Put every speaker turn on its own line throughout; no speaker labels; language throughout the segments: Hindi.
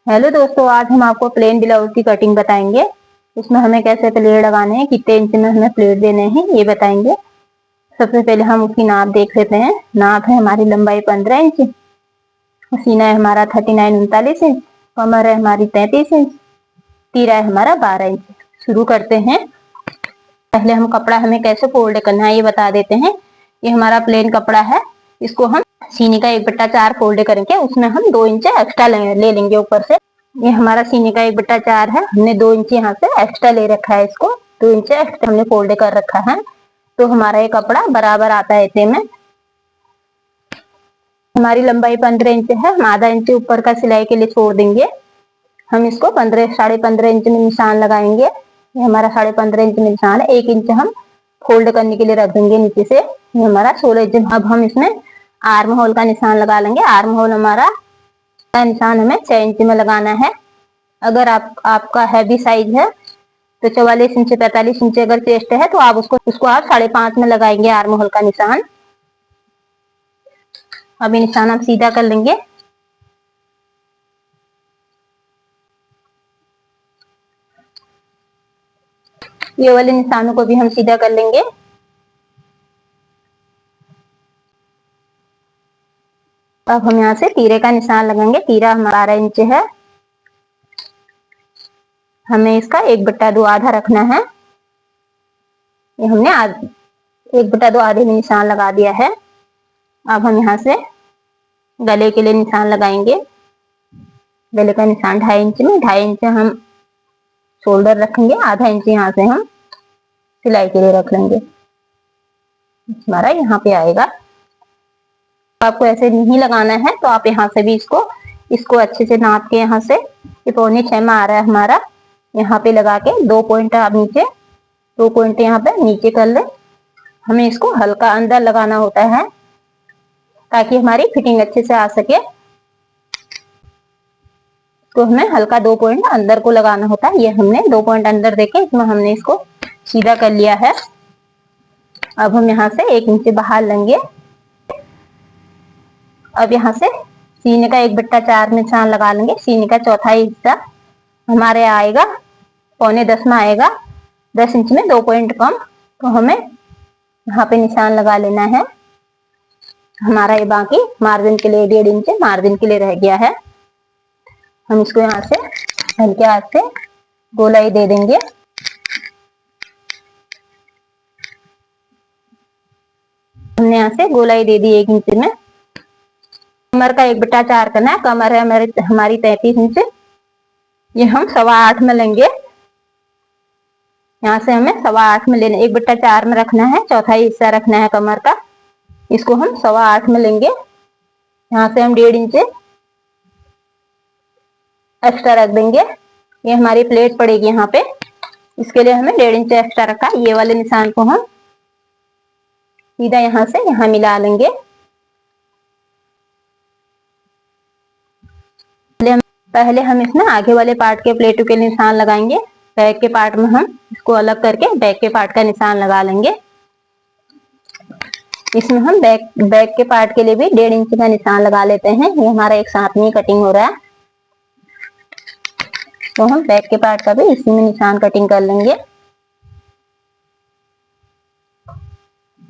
हेलो दोस्तों, आज हम आपको प्लेन ब्लाउज की कटिंग बताएंगे। उसमें हमें कैसे प्लेट लगाने हैं, कितने इंच में हमें प्लेट देने हैं, ये बताएंगे। सबसे पहले हम उसकी नाप देख लेते हैं। नाप है हमारी लंबाई 15 इंच, सीना है हमारा 39-39 इंच, कमर है हमारी 33 इंच, तीरा है हमारा 12 इंच। शुरू करते हैं। पहले हम कपड़ा हमें कैसे फोल्ड करना है ये बता देते हैं। ये हमारा प्लेन कपड़ा है, इसको हम सीने का 1/4 फोल्ड करके उसमें हम 2 इंच एक्स्ट्रा ले लेंगे ऊपर से। ये हमारा सीने का 1/4 है, हमने 2 इंच यहाँ से एक्स्ट्रा ले रखा है, इसको 2 इंच एक्स्ट्रा हमने फोल्ड कर रखा है, तो हमारा ये कपड़ा बराबर आता है इतने में। हमारी लंबाई 15 इंच है, हम आधा इंच ऊपर का सिलाई के लिए छोड़ देंगे। हम इसको 15-15.5 इंच में निशान लगाएंगे। ये हमारा 15.5 इंच में निशान है, 1 इंच हम फोल्ड करने के लिए रख देंगे नीचे से। ये हमारा 16 इंच। अब हम इसमें आर्म होल का निशान लगा लेंगे। आर्म होल हमारा निशान हमें 6 इंच में लगाना है। अगर आपका हैवी साइज है तो 44 इंच 45 इंच अगर चेस्ट है तो आप उसको आप 5.5 में लगाएंगे आर्म होल का निशान। अभी निशान हम सीधा कर लेंगे। ये वाले निशानों को भी हम सीधा कर लेंगे। अब हम यहाँ से तीरे का निशान लगाएंगे। तीरा हमारा 12 इंच है, हमें इसका 1/2 आधा रखना है। ये हमने 1/2 आधे में निशान लगा दिया है। अब हम यहाँ से गले के लिए निशान लगाएंगे। गले का निशान 2.5 इंच में, 2.5 इंच हम शोल्डर रखेंगे, आधा इंच यहाँ से हम सिलाई के लिए रख लेंगे। हमारा यहाँ पे आएगा। आपको ऐसे नहीं लगाना है तो आप यहाँ से भी इसको अच्छे से नाप के यहाँ से ये 5.25 में आ रहा है हमारा, यहाँ पे लगा के 2 पॉइंट आप नीचे 2 पॉइंट यहाँ पे नीचे कर ले। हमें इसको हल्का अंदर लगाना होता है ताकि हमारी फिटिंग अच्छे से आ सके। तो हमें हल्का 2 पॉइंट अंदर को लगाना होता है। ये हमने 2 पॉइंट अंदर देके इसमें हमने इसको सीधा कर लिया है। अब हम यहाँ से 1 इंच बाहर लेंगे। अब यहाँ से सीने का 1/4 निशान लगा लेंगे। सीने का चौथाई हिस्सा हमारे आएगा 9.25 में आएगा, 10 इंच में 2 पॉइंट कम। तो हमें यहाँ पे निशान लगा लेना है। हमारा ये बाकी मार्जिन के लिए 1.5 इंच मार्जिन के लिए रह गया है। हम इसको यहाँ से हल्के हाथ से गोलाई दे देंगे। हमने यहाँ से गोलाई दे दी 1 इंच में। कमर का 1/4 करना है। कमर है हमारी 33 इंच, ये हम 8.25 में लेंगे। यहाँ से हमें 8.25 में लेना, 1/4 में रखना है, चौथाई हिस्सा रखना है कमर का। इसको हम 8.25 में लेंगे। यहाँ से हम 1.5 इंच एक्स्ट्रा रख देंगे। ये हमारी प्लेट पड़ेगी यहाँ पे, इसके लिए हमें 1.5 इंच एक्स्ट्रा रखा है। ये वाले निशान को हम सीधा यहाँ से यहाँ मिला लेंगे। पहले हम इसमें आगे वाले पार्ट के प्लेटों के निशान लगाएंगे। बैक के पार्ट में हम इसको अलग करके बैक के पार्ट का निशान लगा लेंगे। इसमें हम बैक के पार्ट के लिए भी 1.5 इंच का निशान लगा लेते हैं। ये हमारा एक साथ में कटिंग हो रहा है, तो हम बैक के पार्ट का भी इसी में निशान कटिंग कर लेंगे।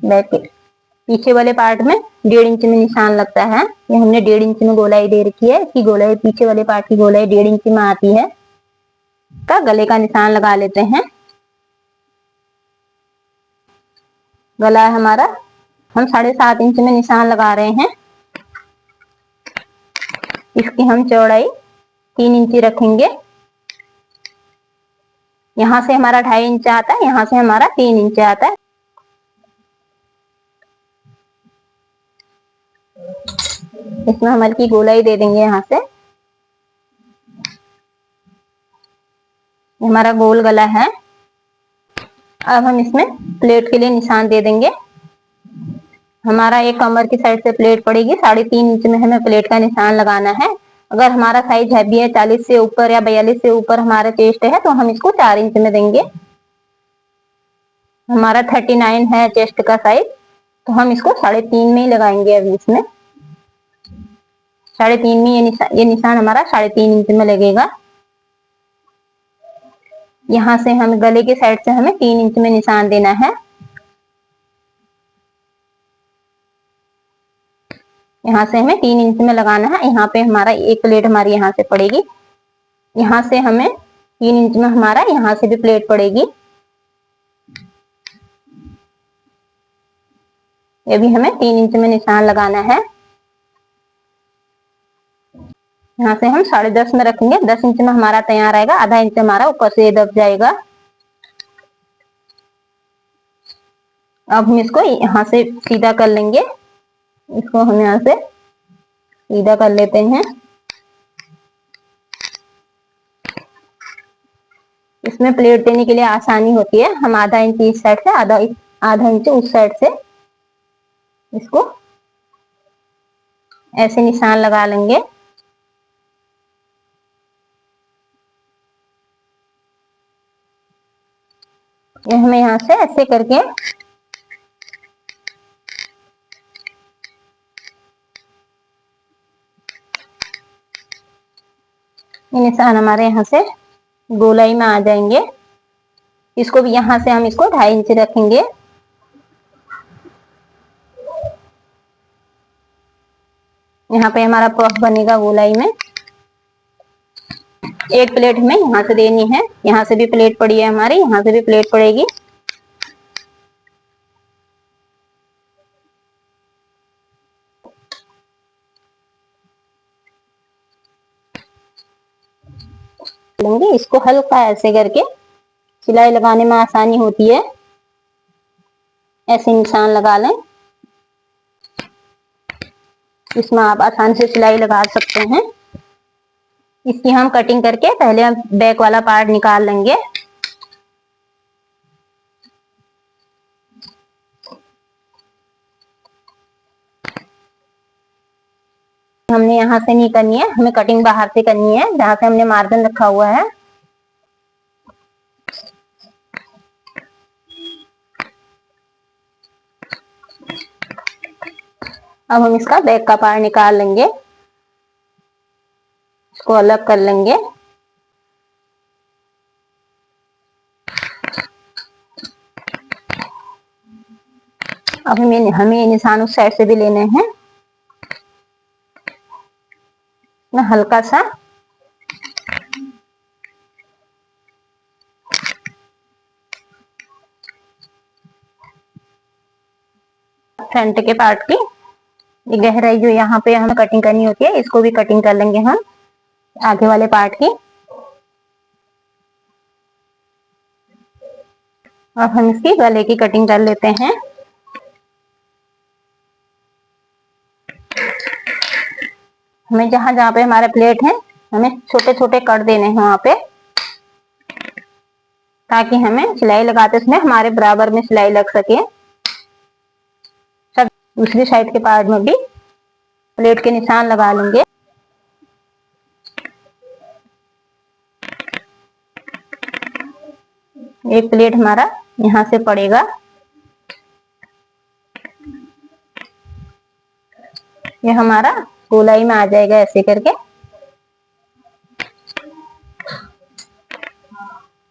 बैक के पीछे वाले पार्ट में 1.5 इंच में निशान लगता है। ये हमने 1.5 इंच में गोलाई दे रखी है। इसकी गोलाई पीछे वाले पार्ट की गोलाई 1.5 इंच में आती है। का गले का निशान लगा लेते हैं। गला है हमारा, हम 7.5 इंच में निशान लगा रहे हैं। इसकी हम चौड़ाई 3 इंच रखेंगे। यहाँ से हमारा 2.5 इंच आता है, यहाँ से हमारा 3 इंच आता है। इसमें हम हल्की गोलाई दे देंगे यहाँ से। हमारा गोल गला है। अब हम इसमें प्लेट के लिए निशान दे देंगे। हमारा एक कमर की साइड से प्लेट पड़ेगी, 3.5 इंच में हमें प्लेट का निशान लगाना है। अगर हमारा साइज हैवी है, 40 से ऊपर या 42 से ऊपर हमारा चेस्ट है, तो हम इसको 4 इंच में देंगे। हमारा 39 है चेस्ट का साइज, तो हम इसको 3.5 में ही लगाएंगे अभी इसमें। 3.5 में ये निशान हमारा 3.5 इंच में लगेगा। यहाँ से हम गले के साइड से हमें 3 इंच में निशान देना है। यहाँ से हमें 3 इंच में लगाना है। यहाँ पे हमारा एक प्लेट हमारी यहाँ से पड़ेगी, यहाँ से हमें 3 इंच में हमारा यहाँ से भी प्लेट पड़ेगी। ये भी हमें 3 इंच में निशान लगाना है। यहाँ से हम 10.5 में रखेंगे, 10 इंच में हमारा तैयार आएगा, आधा इंच हमारा ऊपर से दब जाएगा। अब हम इसको यहाँ से सीधा कर लेंगे, इसको हम यहाँ से सीधा कर लेते हैं। इसमें प्लेट देने के लिए आसानी होती है। हम आधा इंच इस साइड से, आधा इंच उस साइड से इसको ऐसे निशान लगा लेंगे। ये हमें यहाँ से ऐसे करके ये निशान हमारे यहाँ से गोलाई में आ जाएंगे। इसको भी यहाँ से हम इसको 2.5 इंच रखेंगे। यहाँ पे हमारा पफ बनेगा गोलाई में। एक प्लेट हमें यहाँ से देनी है, यहाँ से भी प्लेट पड़ी है हमारी, यहाँ से भी प्लेट पड़ेगी। लेंगे इसको हल्का ऐसे करके, सिलाई लगाने में आसानी होती है, ऐसे निशान लगा लें। इसमें आप आसानी से सिलाई लगा सकते हैं। इसकी हम कटिंग करके पहले हम बैक वाला पार्ट निकाल लेंगे। हमने यहाँ से नहीं करनी है, हमें कटिंग बाहर से करनी है, जहाँ से हमने मार्जिन रखा हुआ है। अब हम इसका बैक का पार्ट निकाल लेंगे, इसको अलग कर लेंगे। अब हमें ये निशान उस साइड से भी लेने हैं। मैं हल्का सा फ्रंट के पार्ट की ये गहराई जो यहाँ पे हमें कटिंग करनी होती है, इसको भी कटिंग कर लेंगे हम आगे वाले पार्ट की। अब हम इसकी गले की कटिंग कर लेते हैं। हमें जहां जहां पे हमारे प्लेट है, हमें छोटे छोटे कट देने हैं वहां पे, ताकि हमें सिलाई लगाते समय हमारे बराबर में सिलाई लग सके। सब दूसरी साइड के पार्ट में भी प्लेट के निशान लगा लेंगे। एक प्लेट हमारा यहाँ से पड़ेगा, ये हमारा गोलाई में आ जाएगा ऐसे करके।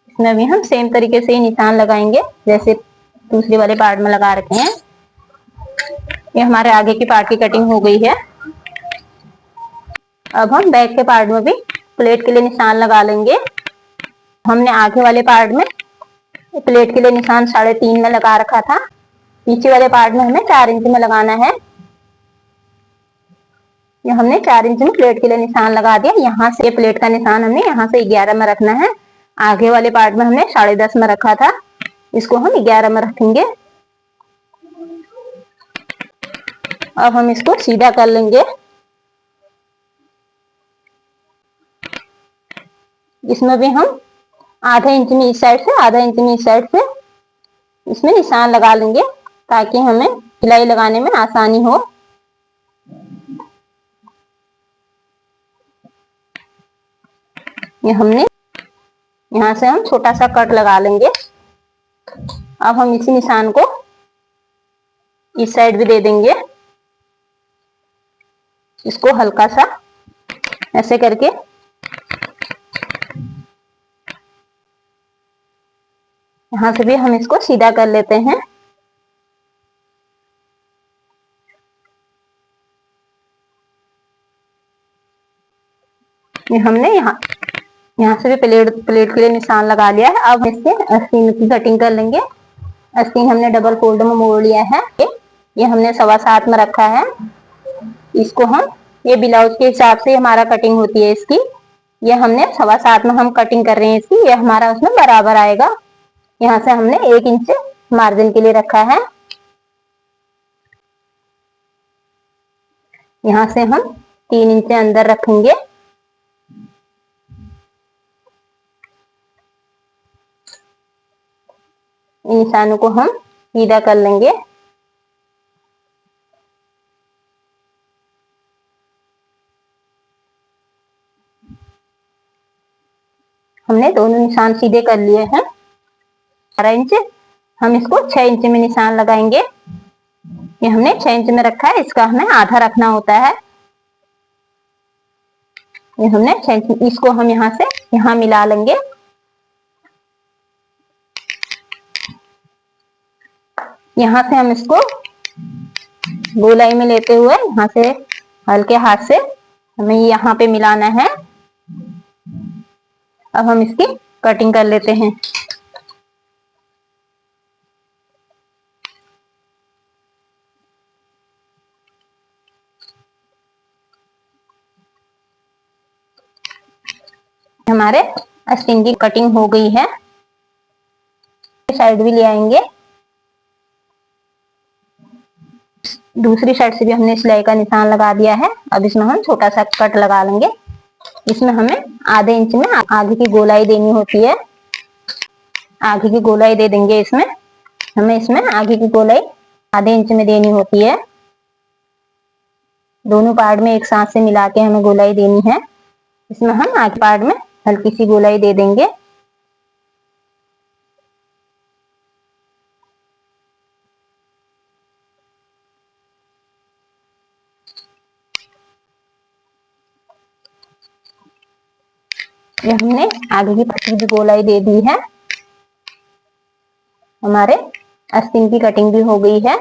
इसमें भी हम सेम तरीके से निशान लगाएंगे जैसे दूसरे वाले पार्ट में लगा रखे हैं। ये हमारे आगे की पार्ट की कटिंग हो गई है। अब हम बैक के पार्ट में भी प्लेट के लिए निशान लगा लेंगे। हमने आगे वाले पार्ट में प्लेट के लिए निशान 3.5 में लगा रखा था, पीछे वाले पार्ट में हमें 4 इंच में लगाना है। ये हमने 4 इंच में प्लेट के लिए निशान लगा दिया। यहाँ से प्लेट का निशान हमने यहाँ से 11 में रखना है। आगे वाले पार्ट में हमने 10.5 में रखा था, इसको हम 11 में रखेंगे। अब हम इसको सीधा कर लेंगे। इसमें भी हम आधा इंच में इस साइड से, आधा इंच में इस साइड से इसमें निशान लगा लेंगे, ताकि हमें सिलाई लगाने में आसानी हो। ये हमने यहाँ से हम छोटा सा कट लगा लेंगे। अब हम इसी निशान को इस साइड भी दे देंगे। इसको हल्का सा ऐसे करके यहाँ से भी हम इसको सीधा कर लेते हैं। ये हमने यहाँ से भी प्लेट के लिए निशान लगा लिया है। अब इससे आस्तीन की कटिंग कर लेंगे। आस्तीन हमने डबल फोल्ड में मोड़ लिया है। ये हमने 7.25 में रखा है। इसको हम ये ब्लाउज के हिसाब से हमारा कटिंग होती है इसकी। ये हमने 7.25 में हम कटिंग कर रहे हैं इसकी। ये हमारा उसमें बराबर आएगा। यहाँ से हमने 1 इंच मार्जिन के लिए रखा है। यहाँ से हम 3 इंच अंदर रखेंगे। इन निशानों को हम सीधा कर लेंगे। हमने दोनों निशान सीधे कर लिए हैं। 12 इंच हम इसको 6 इंच में निशान लगाएंगे। ये हमने 6 इंच में रखा है, इसका हमें आधा रखना होता है। ये हमने 6 इंच, इसको हम यहाँ से यहाँ मिला लेंगे। यहाँ से हम इसको गोलाई में लेते हुए यहाँ से हल्के हाथ से हमें यहाँ पे मिलाना है। अब हम इसकी कटिंग कर लेते हैं। हमारे आस्तीन की कटिंग हो गई है। साइड भी ले आएंगे। दूसरी साइड से भी हमने सिलाई का निशान लगा दिया है। अब इसमें हम छोटा सा कट लगा लेंगे। इसमें हमें आधे इंच में आगे की गोलाई देनी होती है। आगे की गोलाई दे देंगे। इसमें हमें इसमें आगे की गोलाई आधे इंच में देनी होती है। दोनों पार्ट में एक साथ से मिला के हमें गोलाई देनी है। इसमें हम आगे पार्ट में हल्की सी गोलाई दे देंगे। ये हमने आगे की पट्टी भी गोलाई दे दी है। हमारे आस्तीन की कटिंग भी हो गई है।